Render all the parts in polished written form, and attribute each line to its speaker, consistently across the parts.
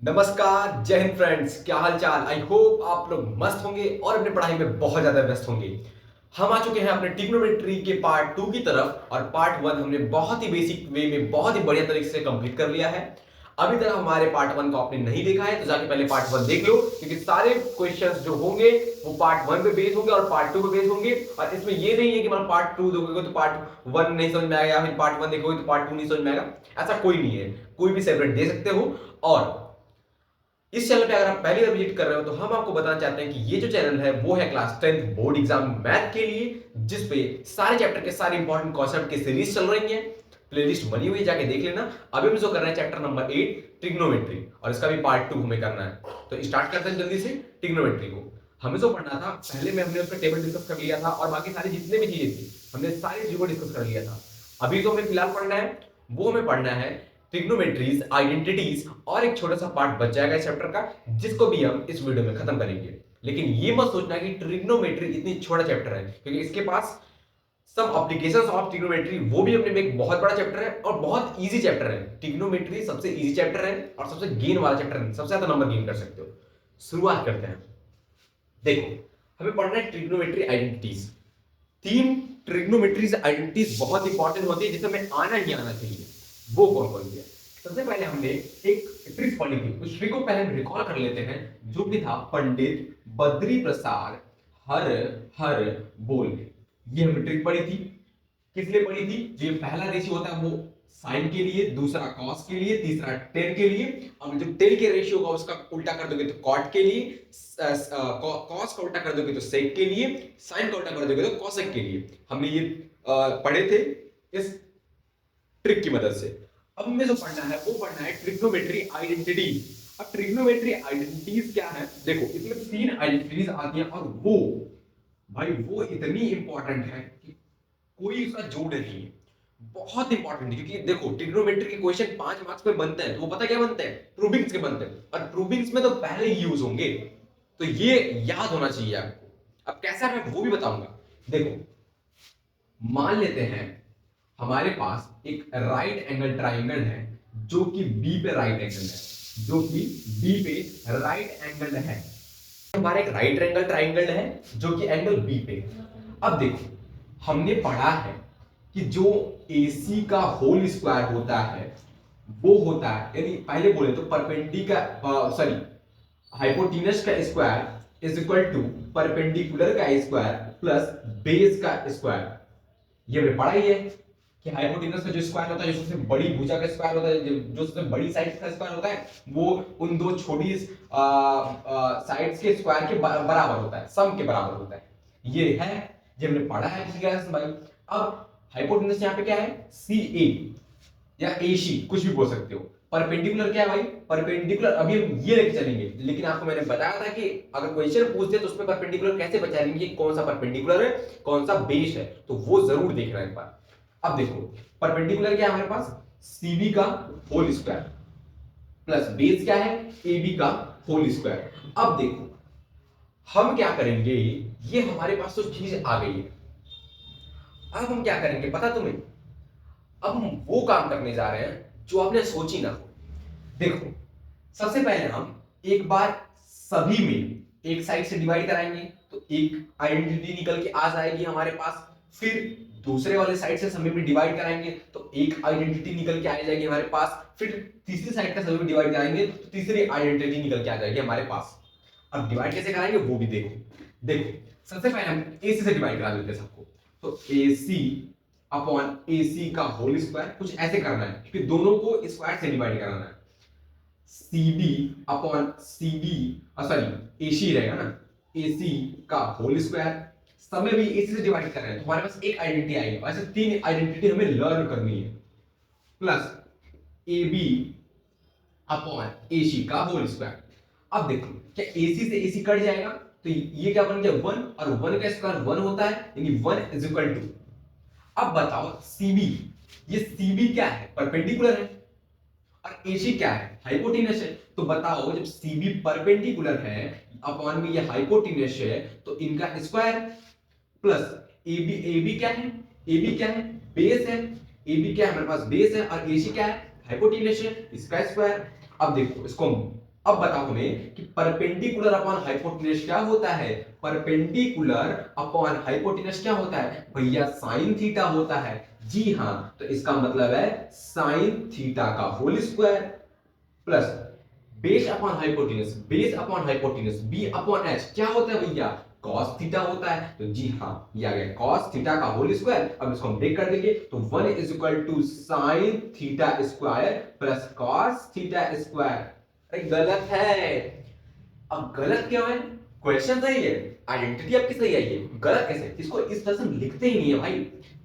Speaker 1: नमस्कार, जय हिंद फ्रेंड्स। क्या हाल चाल। आई होप आप लोग मस्त होंगे और अपने पढ़ाई में बहुत ज्यादा व्यस्त होंगे। हम आ चुके हैं अपने ट्रिग्नोमेट्री के पार्ट 2 की तरफ और पार्ट 1 हमने बहुत ही बेसिक वे में बहुत ही बढ़िया तरीके से कंप्लीट कर लिया है। अभी तक हमारे पार्ट 1 को आपने नहीं देखा है तो जाके पहले पार्ट 1 देख लो, क्योंकि सारे क्वेश्चंस जो होंगे वो पार्ट 1 पे बेस होंगे और पार्ट 2 पे बेस होंगे। और इसमें ये नहीं है कि मतलब पार्ट 2 देखोगे तो पार्ट 1 नहीं समझ में आएगा या फिर पार्ट 1 देखोगे तो पार्ट 2 नहीं समझ में आएगा। ऐसा कोई नहीं है, कोई भी सेपरेट दे सकते हो। और इस चैनल पे अगर आप पहली बार विजिट कर रहे हो तो हम आपको बताना चाहते हैं कि ये जो चैनल है वो है class 10th board exam math के लिए, जिसपे सारे चैप्टर के सारे इंपॉर्टेंट कॉन्सेप्ट की सीरीज चल रही है। प्लेलिस्ट बनी हुई है, जाके देख लेना। अभी हम जो कर रहे हैं चैप्टर नंबर 8 ट्रिग्नोमेट्री, और इसका भी पार्ट 2 हमें करना है। तो स्टार्ट करते हैं जल्दी से ट्रिग्नोमेट्री को। हमें जो पढ़ना था पहले में हमने उसका टेबल डिस्कस कर लिया था और बाकी सारी जितने भी चीजें थी हमने सारी चीजों को डिस्कस कर लिया था। अभी जो हमें फिलहाल पढ़ना है वो हमें पढ़ना है ट्रिग्नोमेट्रीज, आइडेंटिटीज, और एक छोटा सा पार्ट बच जाएगा इस चैप्टर का, जिसको भी हम इस वीडियो में खत्म करेंगे। लेकिन ये मत सोचना कि ट्रिग्नोमेट्री इतनी छोटा चैप्टर है, क्योंकि इसके पास सब एप्लीकेशंस ऑफ ट्रिग्नोमेट्री वो भी अपने में एक बहुत बड़ा चैप्टर है और बहुत इजी चैप्टर है। ट्रिग्नोमेट्री सबसे इजी चैप्टर है और सबसे गेन वाला चैप्टर है, सबसे ज्यादा नंबर गेन कर सकते हो। शुरुआत करते हैं। देखो, हमें पढ़ना है ट्रिग्नोमेट्री आइडेंटिटीज। तीन ट्रिग्नोमेट्रीज आइडेंटिटीज बहुत इंपॉर्टेंट होती है जिसे हमें आना ही आना चाहिए। वो कौन कौन सी है? सबसे पहले हमने एक ट्रिक पढ़ी थी, उस ट्रिक को पहले हम रिकॉल कर लेते हैं, जो कि था पंडित बद्री प्रसाद हर हर बोल। ये हमने ट्रिक पढ़ी थी। किस लिए पढ़ी थी? जो पहला रेशियो होता है वो साइन के लिए, दूसरा कॉस के लिए, तीसरा टेन के लिए, और जब टेन के रेशियो का उसका उल्टा कर दोगे तो कॉट के लिए, कॉस का उल्टा कर दोगे तो सेक के लिए, साइन का उल्टा कर दोगे तो कॉसेक के लिए। हमने ये पढ़े थे इस ट्रिक की मदद से। अब हमें जो पढ़ना है वो पढ़ना है ट्रिग्नोमेट्री आइडेंटिटी। अब ट्रिग्नोमेट्री आइडेंटिटीज क्या है? देखो, इसमें तीन आइडेंटिटीज आती हैं और वो भाई वो इतनी इंपॉर्टेंट है कि कोई उसका जोड़ नहीं है। बहुत इंपॉर्टेंट है, क्योंकि देखो ट्रिग्नोमेट्री के क्वेश्चन 5 मार्क्स में बनते हैं तो वो पता क्या बनते हैं? प्रूविंग्स के बनते हैं, और प्रूविंग्स में तो पहले ही यूज होंगे, तो ये याद होना चाहिए आपको। अब कैसा मैं वो भी बताऊंगा। देखो, मान लेते हैं हमारे पास एक राइट एंगल ट्राइंगल है जो कि बी पे राइट एंगल है, जो कि बी पे राइट एंगल है। हमारा एक राइट एंगल ट्राइंगल है जो कि एंगल बी पे। अब देखो, हमने पढ़ा है कि जो AC का होल स्क्वायर होता है वो होता है, यानी पहले बोले तो परपेंडिकुलर सॉरी हाइपोटेनस का square is equal to perpendicular का स्क्वायर प्लस बेस का स्क्वायर। ये हमने पढ़ा ही है कि हाइपोटेनस का जो स्क्वायर होता है, जो सबसे बड़ी भुजा का स्क्वायर होता है, जो सबसे बड़ी साइड का स्क्वायर होता है, वो उन दो छोटी साइड्स के स्क्वायर के बराबर होता है, सम के बराबर होता है। ये है, ये हमने पढ़ा है पिछली क्लास में भाई। अब हाइपोटेनस यहाँ पे क्या है? CA या AC, कुछ भी बोल सकते हो। परपेंडिकुलर क्या है भाई? परपेंडिकुलर अभी हम ये लेके चलेंगे, लेकिन आपको मैंने बताया था कि अगर क्वेश्चन पूछते तो उसमें परपेंडिकुलर कैसे पहचानेंगे, कौन सा परपेंडिकुलर है कौन सा बेस है, तो वो जरूर देखना एक बार। अब देखो, परपेंडिकुलर क्या है हमारे पास? CB का होल स्क्वायर प्लस बेस क्या है? AB का होल स्क्वायर। अब देखो हम क्या करेंगे, ये हमारे पास तो चीज आ गई है। अब हम क्या करेंगे पता तुम्हें? अब हम वो काम करने जा रहे हैं जो आपने सोची ना हो। देखो, सबसे पहले हम एक बार सभी में एक साइड से डिवाइड कराएंगे तो एक आइडेंटिटी निकल के आ जाएगी हमारे पास। फिर दूसरे वाले साइड से सभी में डिवाइड कराएंगे तो एक आइडेंटिटी निकल के आ जाएगी हमारे पास। फिर तीसरी साइड का सभी में डिवाइड कराएंगे तो तीसरी आइडेंटिटी निकल के आ जाएगी हमारे पास। अब डिवाइड कैसे कराएंगे वो भी देखो। देखो, सबसे पहले हम AC से डिवाइड करा देते हैं सबको, तो AC अपॉन AC का होल स्क्वायर, कुछ ऐसे करना है क्योंकि दोनों को स्क्वायर से डिवाइड कराना है। CB upon CB sorry AC रहेगा ना, AC का होल स्क्वायर। सब में भी AC से डिवाइड कर रहे हैं तो हमारे पास एक आइडेंटिटी आएगी। वैसे तीन आइडेंटिटी हमें लर्न करनी है, प्लस AB अपॉन AC का होल स्क्वायर। अब देखो, क्या AC से AC कट जाएगा तो ये क्या बन गया 1, और 1 का स्क्वायर 1 होता है, यानी 1 इज इक्वल टू। अब बताओ CB, ये CB क्या है? परपेंडिकुलर है, और AC क्या है? हाइपोटेनस है। तो बताओ जब CB परपेंडिकुलर है अपॉन में ये हाइपोटेनस है तो इनका स्क्वायर, प्लस AB, AB क्या है? AB क्या है? बेस है, ए बी क्या है हमारे पास बेस है और ए सी क्या है हाइपोटेन्यूस है, इसका स्क्वायर। अब देखो इसको अब बताओ हमें कि परपेंडिकुलर अपॉन हाइपोटेन्यूस क्या होता है। परपेंडिकुलर अपॉन हाइपोटेन्यूस क्या होता है भैया साइन थीटा होता है। जी हाँ, तो इसका मतलब है साइन थीटा का whole square plus base upon hypotenuse, base upon hypotenuse B upon H क्या होता है भैया cos थीटा होता है। तो जी हाँ, ये आ गया cos थीटा का होल स्क्वायर। अब इसको हम ब्रेक कर देंगे तो 1 is equal to sine theta square plus cos theta square. अरे गलत है। अब गलत क्यों है, क्वेश्चन सही है, आइडेंटिटी आपकी सही आई है, गलत कैसे, इसको इस तरह से हम लिखते ही नहीं है भाई।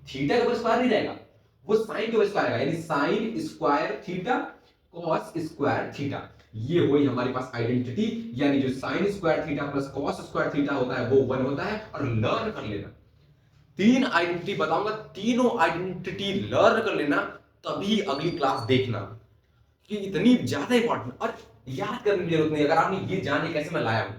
Speaker 1: थीटा के ऊपर स्क्वायर नहीं रहेगा, वो साइन के ऊपर स्क्वायर आएगा, यानी sign square theta cos square theta. ये हुई हमारे पास आइडेंटिटी, यानी जो sign square theta plus cos square theta होता है वो 1 होता है। और लर्न कर लेना, 3 आइडेंटिटी बताऊंगा, तीनों आइडेंटिटी लर्न कर लेना, तभी अगली क्लास देखना कि इतनी ज्यादा इंपॉर्टेंट और याद करने की जरूरत नहीं। अगर आपने ये जाने कैसे मैं लाया हूं,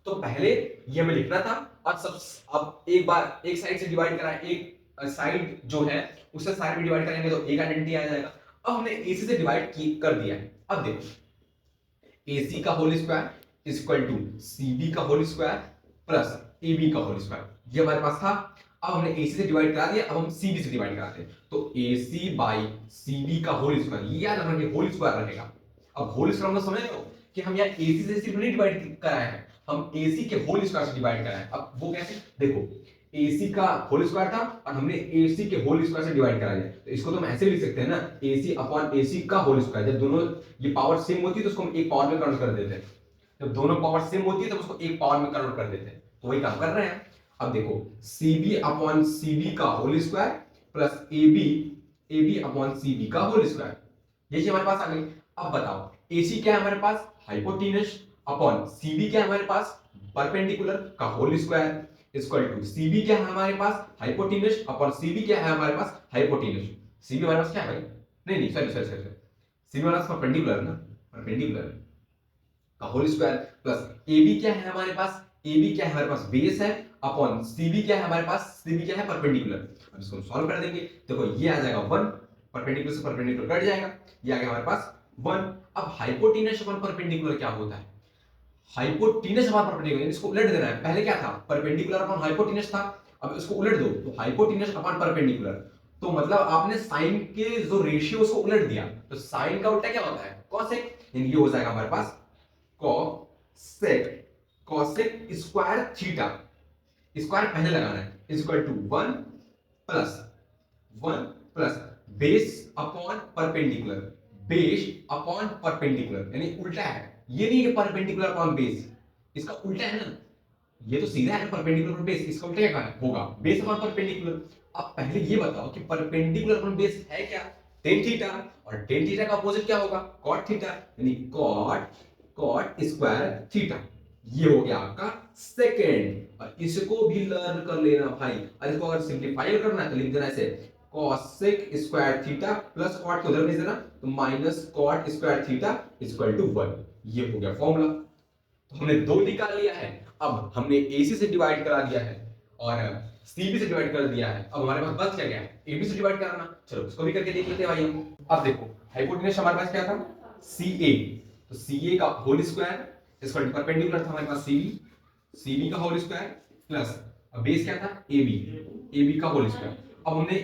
Speaker 1: तो पहले ये हमें लिखना था और सब अब एक बार एक साइड से डिवाइड करा, एक साइड जो है उससे साइड में डिवाइड करेंगे तो एक आइडेंटिटी आ जाएगा। अब हमने एसी से डिवाइड कर दिया है। अब देखो AC का whole square is equal to CB का होल स्क्वायर प्लस AB का होल स्क्वायर, ये हमारे पास था। अब हमने AC से डिवाइड करा दिया, अब हम CB से डिवाइड कराते हैं तो AC बाई CB का होल स्क्वायर, ये याद रखना कि होल स्क्वायर रहेगा। अब होल स्क्वायर मतलब समझ रहे हो कि हम यहाँ AC से सिर्फ नहीं डिवाइड कराए हैं, हम AC के होल स्क्वायर से डिवाइड कराए हैं। अब वो कैसे, देखो AC का होल स्क्वायर था और हमने AC के होल स्क्वायर से डिवाइड करा दिया, तो इसको तो हम ऐसे लिख सकते हैं ना AC अपॉन AC का होल स्क्वायर। जब दोनों ये पावर सेम होती है तो उसको हम एक पावर में कन्वर्ट कर देते हैं, जब दोनों पावर सेम होती है तो उसको एक पावर में कन्वर्ट कर देते हैं, तो वही काम कर रहे हैं। अब देखो CB अपॉन CB का whole square plus AB upon CB का होल स्क्वायर, ये चीज हमारे पास आ गई। अब बताओ AC क्या है हमारे पास हाइपोटेन्यूस अपॉन CB क्या है हमारे पास परपेंडिकुलर का whole square equal to CB क्या है हमारे पास हाइपोटेन्यूस अपॉन CB क्या है हमारे पास हाइपोटेन्यूस। CB हमारे पास क्या है भाई, नहीं सॉरी सॉरी सॉरी, CB हमारे पास परपेंडिकुलर ना, परपेंडिकुलर का होल स्क्वायर प्लस AB क्या है हमारे पास, AB क्या है हमारे पास बेस है अपॉन CB क्या है हमारे पास, CB क्या है परपेंडिकुलर। अब इसको हम सॉल्व कर देंगे, देखो ये आ जाएगा 1, परपेंडिकुलर से परपेंडिकुलर कट जाएगा, ये आ गया हमारे पास 1। अब हाइपोटेन्यूस अपॉन परपेंडिकुलर क्या होता है, हाइपोटेन्यूस अपॉन परपेंडिकुलर, इसको उलट देना है। पहले क्या था परपेंडिकुलर अपॉन हाइपोटेन्यूस था, अब इसको उलट दो तो हाइपोटेन्यूस अपॉन परपेंडिकुलर, तो मतलब आपने साइन के जो रेशियो उसको उलट दिया, तो साइन का उल्टा क्या होता है कोसेक, ये हो जाएगा हमारे पास cosec, cosec square theta, square पहले लगाना है is equal to 1 plus base upon perpendicular, base upon perpendicular, यानी उल्टा है, ये नहीं है परपेंडिकुलर अपॉन बेस, इसका उल्टा है ना, ये तो सीधा है परपेंडिकुलर अपॉन बेस, इसका उल्टा क्या होगा बेस अपॉन परपेंडिकुलर। अब पहले ये बताओ कि परपेंडिकुलर अपॉन बेस है क्या tan थीटा, और tan थीटा का अपोजिट क्या होगा cot थीटा, यानी cot स्क्वायर थीटा। ये हो गया आपका सेकेंड, और इसको भी लर्न कर लेना भाई। और इसको अगर सिंपलीफाई करना है तो लिख देना ऐसे cosec square theta plus cot को उधर भेज देना तो minus cot square theta equal to 1, ये हो गया फॉर्मूला। तो हमने 2 निकाल लिया है, अब हमने AC से डिवाइड करा दिया है और CB से डिवाइड कर दिया है, अब हमारे पास बच क्या गया है AB से डिवाइड करना। चलो इसको भी करके देख लेते हैं भाई हम। अब देखो हाइपोटेन्यूस हमारे पास क्या था CA, तो CA का होल स्क्वायर इसका परपेंडिकुलर था हमारे पास CB का होल स्क्वायर प्लस बेस क्या था AB का होल स्क्वायर। अब हमने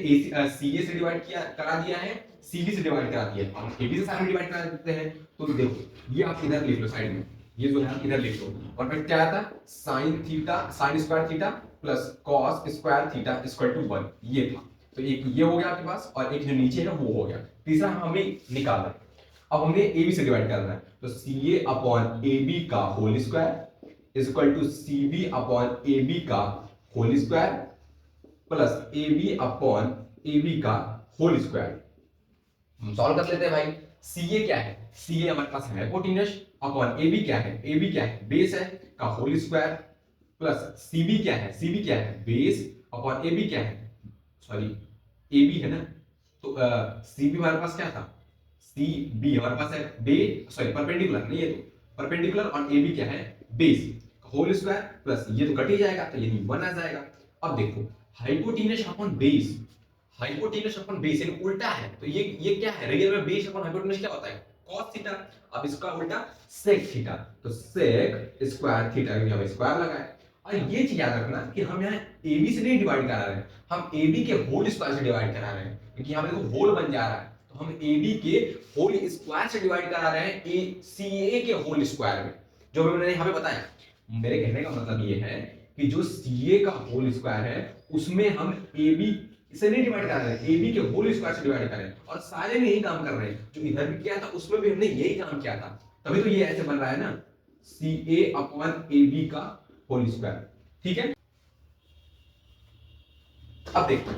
Speaker 1: CA से डिवाइड किया करा दिया है, CB से डिवाइड करा दिया, अब AB से साइड में डिवाइड करा देते हैं, तो देखो ये आप इधर लिख लो साइड में, ये जो है इधर लिख लो, और फिर क्या आता sine theta sine square theta plus cos square theta equal to 1, ये था। तो एक ये हो गया आपके पास और एक जो नीचे है वो हो गया, तीसरा हमें निकालना है। अब हमने AB से डिवाइड करना है, तो CA अपॉन AB का whole square equal to CB upon AB का whole square plus AB upon AB का होल स्क्वायर। हम सॉल्व कर लेते हैं भाई। CA क्या है, CA हमारे पास है हाइपोटेन्यूस अपॉन AB क्या है, AB क्या है बेस है का होल स्क्वायर प्लस CB क्या है, CB क्या है बेस अपॉन AB क्या है, सॉरी AB है ना, तो CB हमारे पास क्या था CB हमारे पास है सॉरी परपेंडिकुलर नहीं, ये तो परपेंडिकुलर और AB क्या है बेस होल स्क्वायर प्लस ये तो कट ही जाएगा तो ये 1 आ जाएगा। अब देखो hypotenuse upon base, hypotenuse upon base यानी उल्टा है, तो ये क्या है, रियल में बेस अपॉन हाइपोटेन्यूज क्या होता है, cos थीटा। अब इसका उल्टा sec थीटा, तो sec स्क्वायर थीटा, यहाँ पे स्क्वायर लगा है। और ये चीज याद रखना कि हम यहाँ AB से नहीं डिवाइड करा रहे हैं, हम AB के होल स्क्वायर से डिवाइड करा रहे हैं, क्योंकि यहाँ पे देखो होल बन जा रहा है, तो हम AB के होल स्क्वायर से डिवाइड करा रहे हैं CA के होल स्क्वायर में, जो मैंने यहाँ पे बताया। मेरे कहने का मतलब ये है कि जो CA का होल स्क्वायर है उसमें हम AB इसे नहीं डिवाइड कर रहे हैं, AB के होल स्क्वायर से डिवाइड कर रहे हैं, और सारे में यही काम कर रहे हैं। जो इधर भी किया था उसमें भी हमने यही काम किया था, तभी तो ये ऐसे बन रहा है ना, CA अपॉन AB का होल स्क्वायर। ठीक है, अब देखो,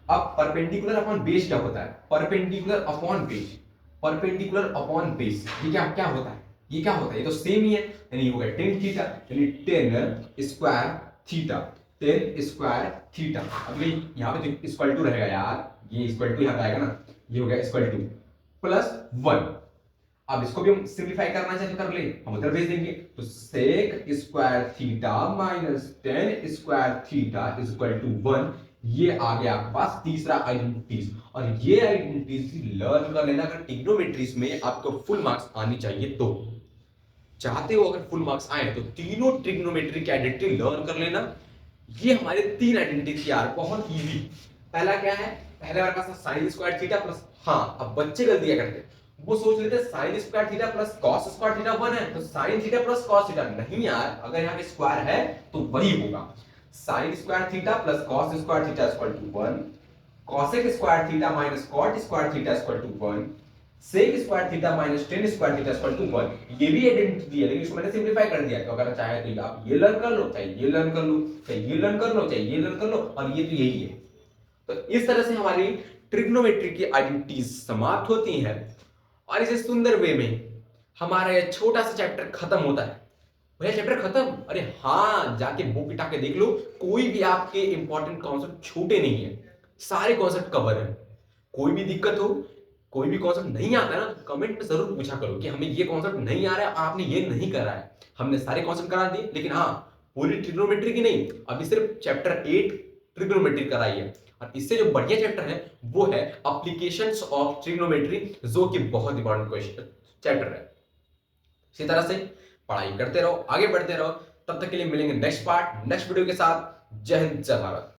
Speaker 1: अब परपेंडिकुलर अपॉन बेस क्या होता है, perpendicular upon base, perpendicular upon base, ये क्या क्या होता है, ये क्या होता है, ये तो सेम ही है, यानी ये हो गया टेन थीटा, यानी ten square theta, ten square theta. अब ये यहाँ पे जो इक्वल टू रहेगा यार, ये इक्वल टू यहाँ पे आएगा ना, ये हो गया इक्वल टू प्लस वन। अब इसको भी हम सिंप्लीफाई करना चाहे तो कर ले, हम उधर भेज देंगे, तो sec square theta minus tan square theta is equal to one. ये आ गया आपके पास तीसरा आइडेंटिटीज, और ये आइडेंटिटीज लर्न कर लेना अगर ट्रिग्नोमेट्रीज में आपको फुल मार्क्स आनी चाहिए तो। चाहते हो अगर फुल मार्क्स आए तो तीनों ट्रिग्नोमेट्री की आइडेंटिटी लर्न कर लेना। ये हमारे तीन आइडेंटिटी यार, बहुत इजी। पहला क्या है, पहले हमारे पास साइन स्क्वायर थीटा प्लस, हाँ अब बच्चे गलती क्या करते हैं, वो सोच लेते हैं sign square theta plus cos square theta 1 है, तो sine theta plus cos theta. नहीं यार, अगर यहाँ पे स्क्वायर है तो वही होगा, sine square theta plus cos square theta equal to 1, cosec square theta minus cot square theta equal to 1, sec square theta minus tan square theta equal to 1। ये भी आइडेंटिटी है, लेकिन इसको मैंने सिंपलीफाई कर दिया, तो अगर चाहे तो आप ये लर्न कर लो, चाहे ये लर्न कर लो, चाहे ये लर्न कर लो, चाहे ये लर्न कर लो, और ये तो यही है। तो इस तरह से हमारी ट्रिग्नोमेट्री की आइडेंटिटीज समाप्त होती हैं, और इसे सुंदर वे में हमारा यह छोटा सा चैप्टर खत्म होता है। भैया चैप्टर खत्म, अरे हाँ, जाके बुक उठा के देख लो, कोई भी आपके इंपॉर्टेंट कॉन्सेप्ट छूटे नहीं है, सारे कॉन्सेप्ट कवर है। कोई भी दिक्कत हो, कोई भी कॉन्सेप्ट नहीं आता है ना, तो कमेंट में जरूर पूछा करो कि हमें ये कॉन्सेप्ट नहीं आ रहा है, आपने ये नहीं करा है। हमने सारे कॉन्सेप्ट करा दिए, लेकिन हाँ पूरी ट्रिग्नोमेट्री की नहीं, अभी सिर्फ चैप्टर 8 ट्रिग्नोमेट्री कराई है, और इससे जो बढ़िया चैप्टर है वो है एप्लीकेशंस ऑफ ट्रिग्नोमेट्री, जो कि बहुत इंपॉर्टेंट क्वेश्चन चैप्टर है। इसी तरह से पढ़ाई करते रहो, आगे बढ़ते रहो। तब तक के लिए मिलेंगे नेक्स्ट पार्ट नेक्स्ट वीडियो के साथ। जय हिंद, जय भारत।